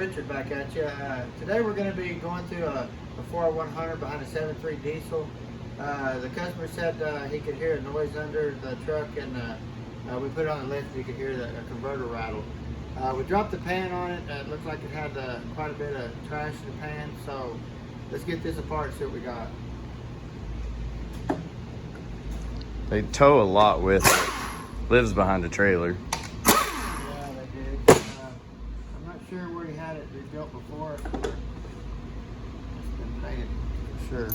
Richard back at you. Today we're going to be going through a 40100 behind a 7.3 diesel. The customer said he could hear a noise under the truck, and we put it on the lift and you could hear the converter rattle. We dropped the pan on it. It looked like it had quite a bit of trash in the pan, so let's get this apart and see what we got. They tow a lot with it. Lives behind a trailer. Yeah, they did. I'm not sure where he had it rebuilt before. It's been painted for sure.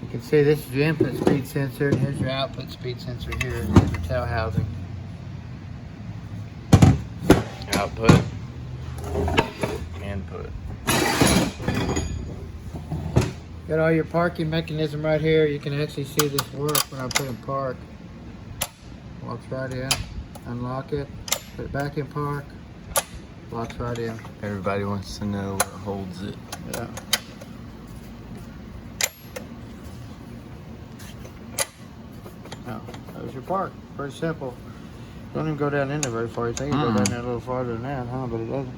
You can see this is your input speed sensor, and here's your output speed sensor here. Here's your tail housing. Output. Input. Got all your parking mechanism right here. You can actually see this work when I put in park. Walks right in, unlock it, put it back in park, locks right in. Everybody wants to know what holds it. Yeah. Now, there's your park. Pretty simple. Don't even go down in there very far. You think you go down there a little farther than that, huh? But it doesn't.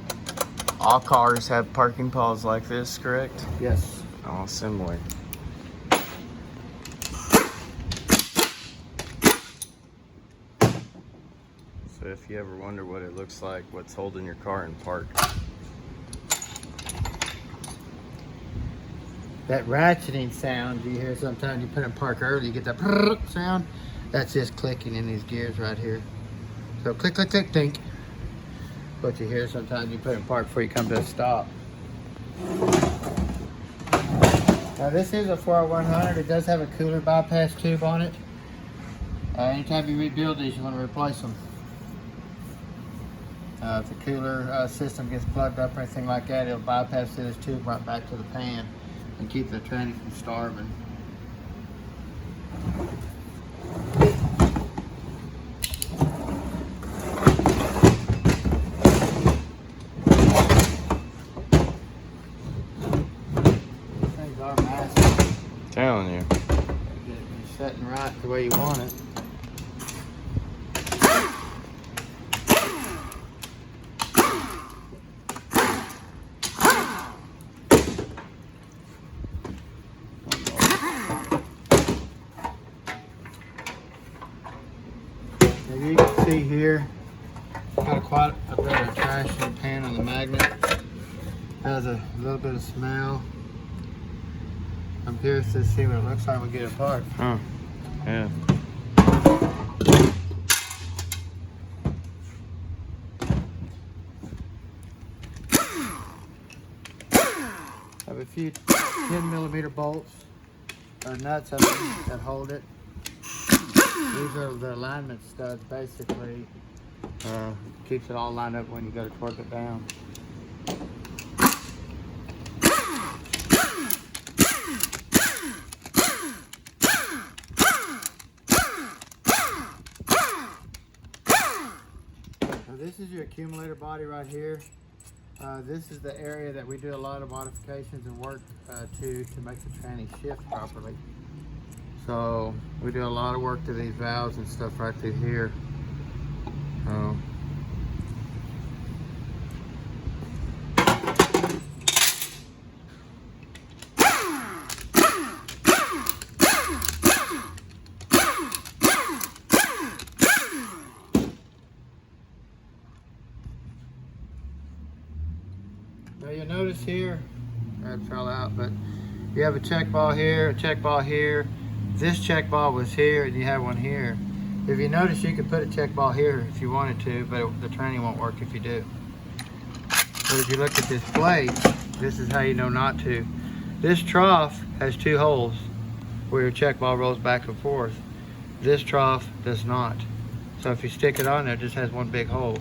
All cars have parking pods like this, correct? Yes. All similar. So if you ever wonder what it looks like, what's holding your car in park. That ratcheting sound you hear sometimes you put in park early, you get that sound. That's just clicking in these gears right here. So click, click, click, think. What you hear sometimes you put in park before you come to a stop. Now this is a 40100. It does have a cooler bypass tube on it. Anytime you rebuild these, you want to replace them. If the cooler system gets plugged up or anything like that, it'll bypass through this tube right back to the pan and keep the tranny from starving. Things are massive. Telling you. You're setting right the way you want it. As you can see here, got quite a bit of trash in the pan on the magnet. Has a little bit of smell. I'm curious to see what it looks like when we get it apart. Huh. Yeah. Have a few 10mm bolts or nuts that hold it. These are the alignment studs, basically. Keeps it all lined up when you go to torque it down. Now this is your accumulator body right here. This is the area that we do a lot of modifications and work to make the tranny shift properly. So we do a lot of work to these valves and stuff right through here. Now you'll notice here, that fell out, but you have a check ball here, a check ball here. This check ball was here, and you have one here. If you notice, you could put a check ball here if you wanted to, but the tranny won't work if you do. But if you look at this plate, this is how you know not to. This trough has two holes where your check ball rolls back and forth. This trough does not. So if you stick it on there, it just has one big hole.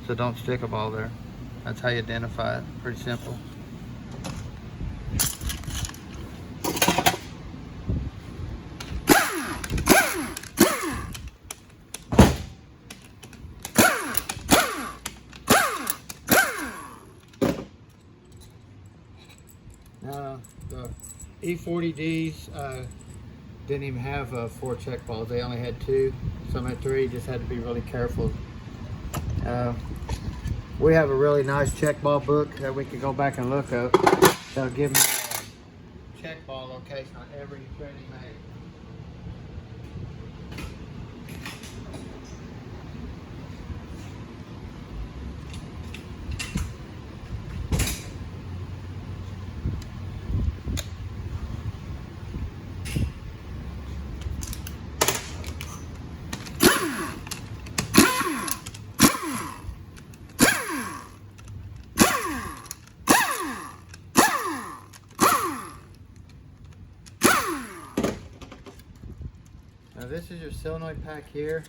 So don't stick a ball there. That's how you identify it. Pretty simple. Now, the E40Ds didn't even have 4 check balls. They only had 2. Some had 3. Just had to be really careful. We have a really nice check ball book that we can go back and look at. That'll give me a check ball location on every tranny made. Now this is your solenoid pack here.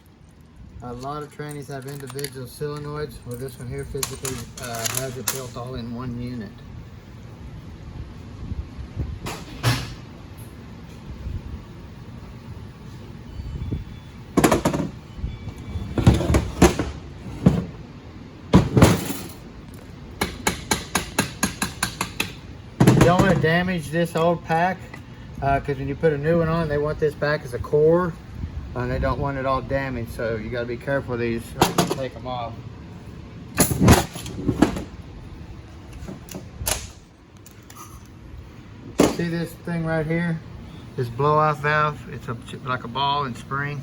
A lot of trannies have individual solenoids. Well, this one here physically has it built all in one unit. You don't want to damage this old pack because when you put a new one on, they want this back as a core and they don't want it all damaged, so you got to be careful of these. Take them off. See this thing right here? This blow-off valve. It's like a ball and spring.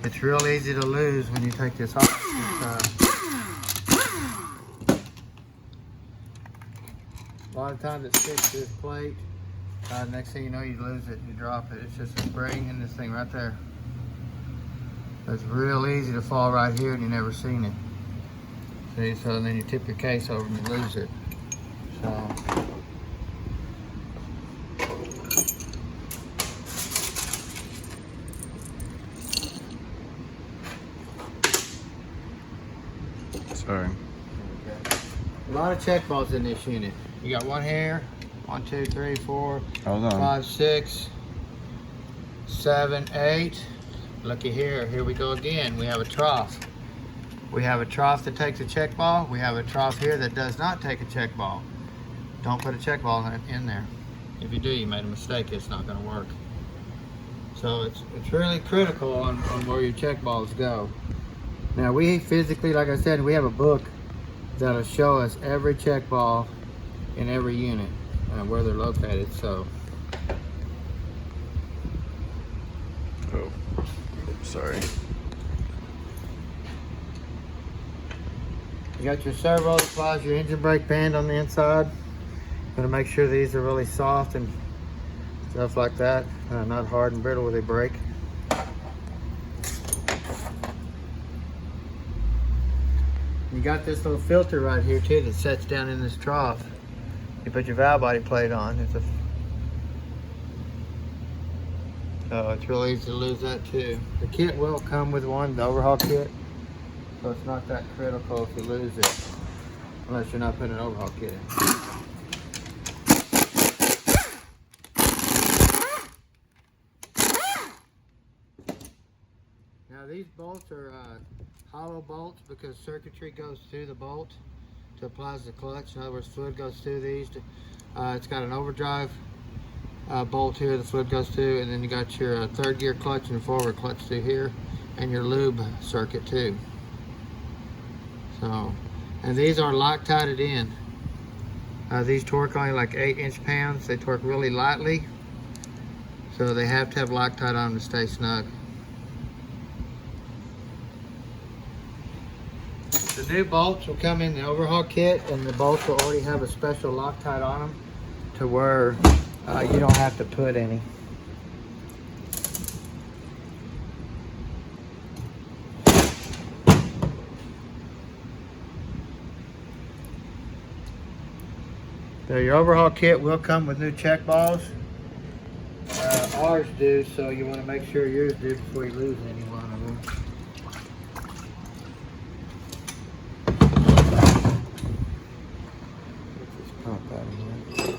It's real easy to lose when you take this off. A lot of times it sticks to this plate. Next thing you know, you lose it, you drop it. It's just a spring in this thing right there. It's real easy to fall right here and you never seen it. See, so then you tip your case over and you lose it. So. Sorry. A lot of check balls in this unit. You got one here, 1, 2, 3, 4, Hold on. 5, 6, 7, 8. Looky here, here we go again. We have a trough. We have a trough that takes a check ball. We have a trough here that does not take a check ball. Don't put a check ball in there. If you do, you made a mistake. It's not going to work. So it's really critical on where your check balls go. Now we physically, like I said, we have a book that'll show us every check ball in every unit, where they're located. So. Oh, sorry. You got your servo that applies your engine brake band on the inside. Gonna make sure these are really soft and stuff like that, not hard and brittle when they break. You got this little filter right here too that sets down in this trough. You put your valve body plate on. So it's really easy to lose that too. The kit will come with one, the overhaul kit. So it's not that critical if you lose it, unless you're not putting an overhaul kit in. Now these bolts are hollow bolts because circuitry goes through the bolt to apply the clutch. In other words, fluid goes through these. It's got an overdrive bolt here the fluid goes through, and then you got your third gear clutch and forward clutch through here, and your lube circuit too. So, and these are Loctited in. These torque only like 8 inch-pounds. They torque really lightly, so they have to have Loctite on them to stay snug. The new bolts will come in the overhaul kit, and the bolts will already have a special Loctite on them to where you don't have to put any. So your overhaul kit will come with new check balls. Ours do, so you want to make sure yours do before you lose any one of them. Put this pump out of here.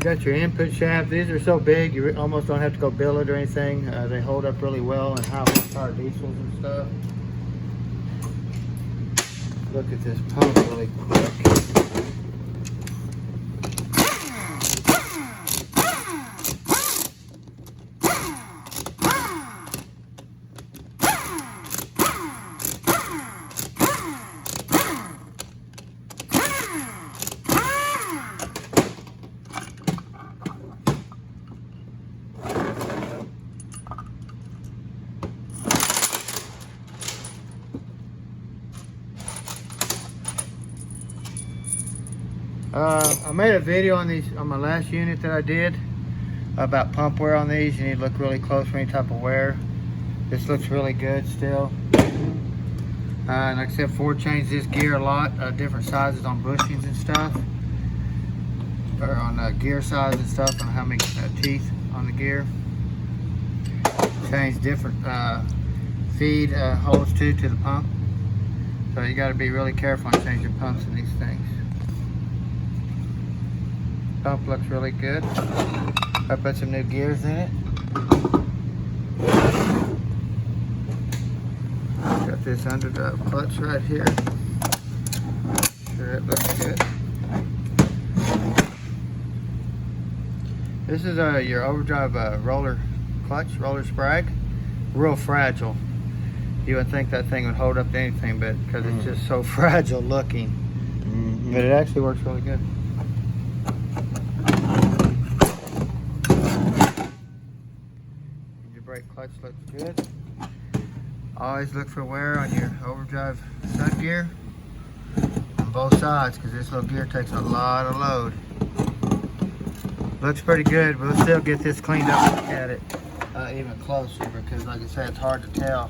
got your input shaft. These are so big you almost don't have to go billet or anything. They hold up really well in high horsepower diesels and stuff. Look at this pump really quick. I made a video on these on my last unit that I did about pump wear on these. You need to look really close for any type of wear. This looks really good still. And like I said, Ford changed this gear a lot, different sizes on bushings and stuff, or on gear size and stuff, and how many teeth on the gear. Changed different feed holes too to the pump. So you got to be really careful on changing pumps in these things. Pump looks really good. I put some new gears in it. Got this under the clutch right here. Sure it looks good. This is your overdrive roller clutch, roller sprag. Real fragile. You would think that thing would hold up to anything, but because it's just so fragile looking. But it actually works really good. Brake clutch looks good. Always look for wear on your overdrive stud gear on both sides, because this little gear takes a lot of load. Looks pretty good. We'll still get this cleaned up and look at it even closer, because like I said, it's hard to tell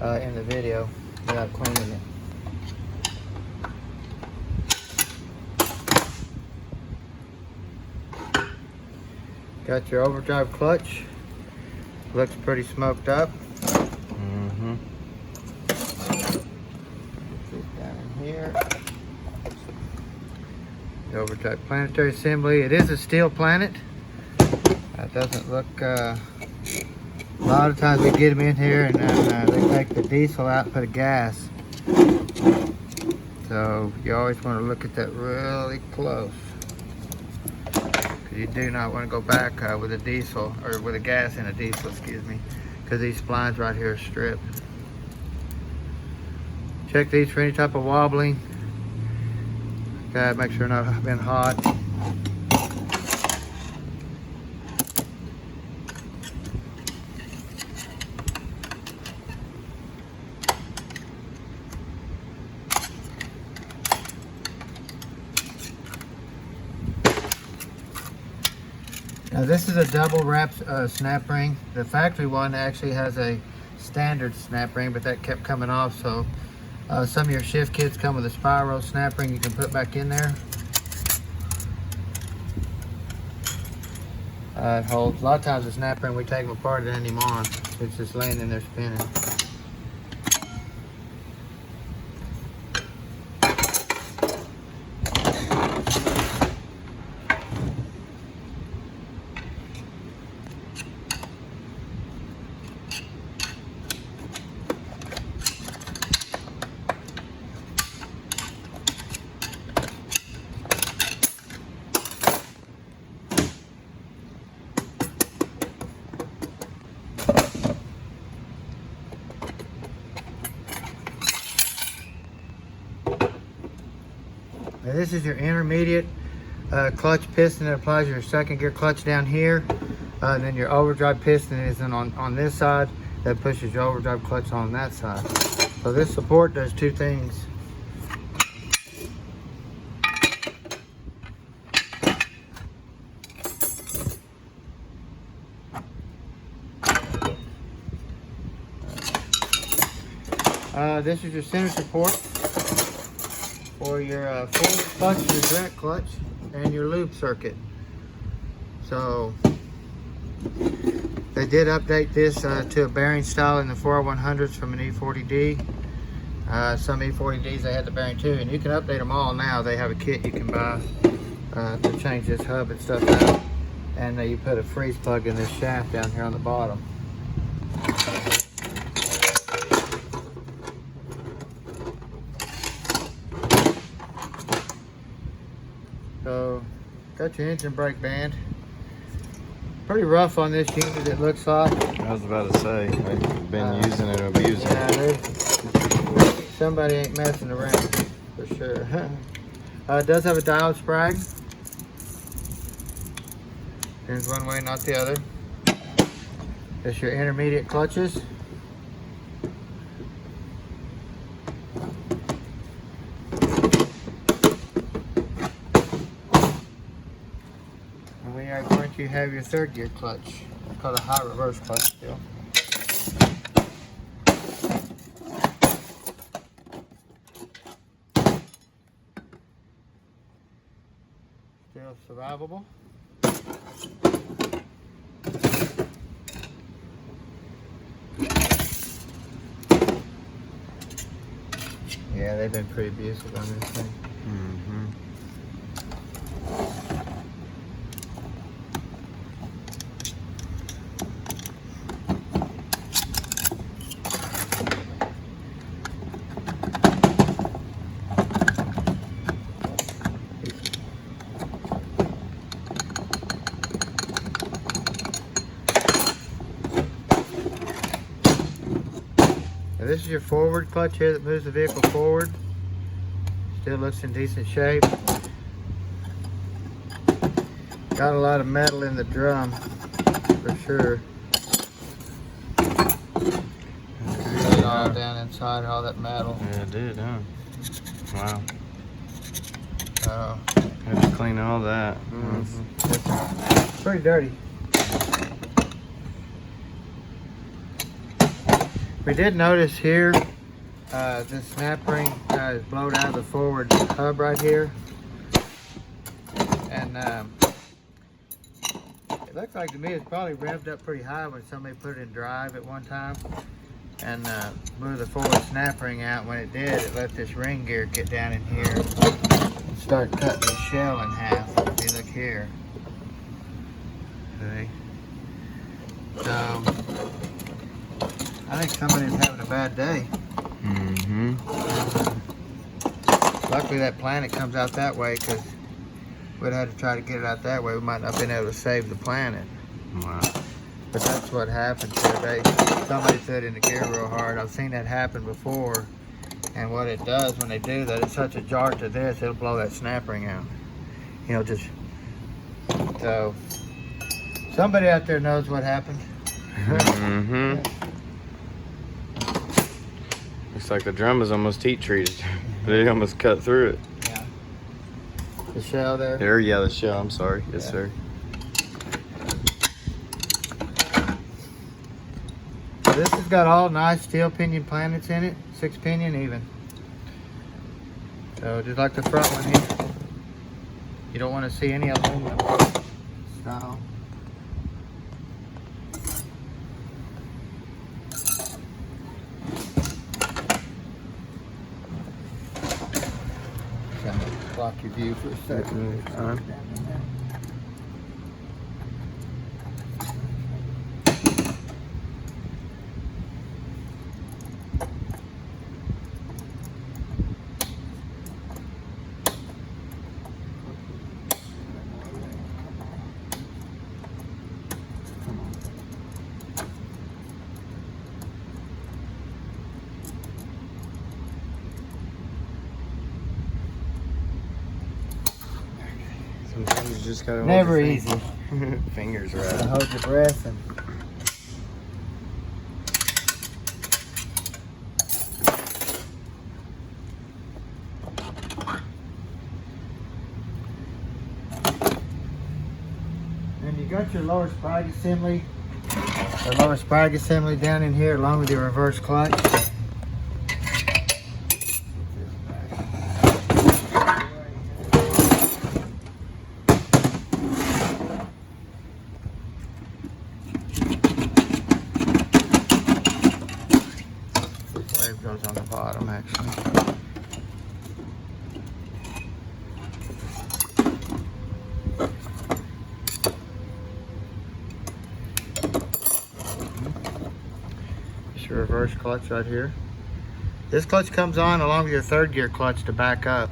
in the video without cleaning it. Got your overdrive clutch. Looks pretty smoked up. Put this down in here. The overdrive planetary assembly. It is a steel planet. It doesn't look. A lot of times we get them in here and then they take the diesel out and put a gas. So you always want to look at that really close. You do not want to go back with a diesel, or with a gas in a diesel, excuse me, because these splines right here are stripped. Check these for any type of wobbling. Okay, make sure they're not been hot. Now this is a double wrap snap ring. The factory one actually has a standard snap ring, but that kept coming off, so some of your shift kits come with a spiral snap ring you can put back in there. It holds. A lot of times the snap ring, we take them apart and end them on. It's just laying in there spinning. Now this is your intermediate clutch piston that applies your second gear clutch down here. And then your overdrive piston is on this side that pushes your overdrive clutch on that side. So this support does two things. This is your center support for your forward clutch, your direct clutch, and your lube circuit. So they did update this to a bearing style in the 40100s from an E40D. Some E40Ds they had the bearing too, and you can update them all now. They have a kit you can buy to change this hub and stuff out. And you put a freeze plug in this shaft down here on the bottom. So, got your engine brake band. Pretty rough on this unit, it looks like. I was about to say, I've been using it, abusing it. Somebody ain't messing around, for sure. It does have a diode sprag. Turns one way, not the other. That's your intermediate clutches. And we are going to have your third gear clutch. It's called a high reverse clutch still. Still survivable. Yeah, they've been pretty abusive on this thing. Mm-hmm. Now this is your forward clutch here that moves the vehicle forward. Still looks in decent shape. Got a lot of metal in the drum, for sure. Got it all down inside, all that metal. Yeah, it did, huh? Wow. Oh. Had to clean all that. It's pretty dirty. We did notice here, this snap ring is blown out of the forward hub right here. And it looks like to me it's probably revved up pretty high when somebody put it in drive at one time. And moved the forward snap ring out. When it did, it let this ring gear get down in here and start cutting the shell in half. If you look here. Okay. So, I think somebody's having a bad day. Mm-hmm. Luckily that planet comes out that way, because we'd have to try to get it out that way. We might not have been able to save the planet. Wow. But that's what happens here. Somebody threw it in the gear real hard. I've seen that happen before. And what it does when they do that, it's such a jar to this, it'll blow that snap ring out. You know, just... So, somebody out there knows what happened. Mm-hmm. Looks like the drum is almost heat treated. They almost cut through it. Yeah. The shell there. There, yeah, the shell. I'm sorry. Yes, Yeah. sir. This has got all nice steel pinion planets in it, 6 pinion even. So just like the front one here, you don't want to see any aluminum style. Kind of block your view for a second. Sometimes you just gotta Never hold your easy. fingers Gotta right. hold your breath and you got your lower sprag assembly, down in here along with your reverse clutch. Wave goes on the bottom actually. your reverse clutch right here. This clutch comes on along with your third gear clutch to back up.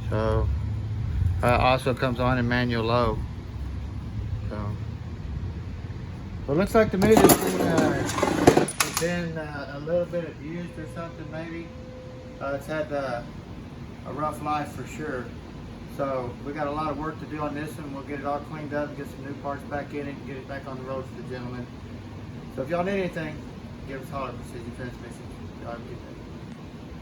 So also comes on in manual low. So it looks like to me it's been a little bit abused or something maybe. It's had a rough life for sure. So we got a lot of work to do on this one. We'll get it all cleaned up, get some new parts back in it, and get it back on the road for the gentleman. So if y'all need anything, give us a holler at Precision Transmissions. Y'all have a good day.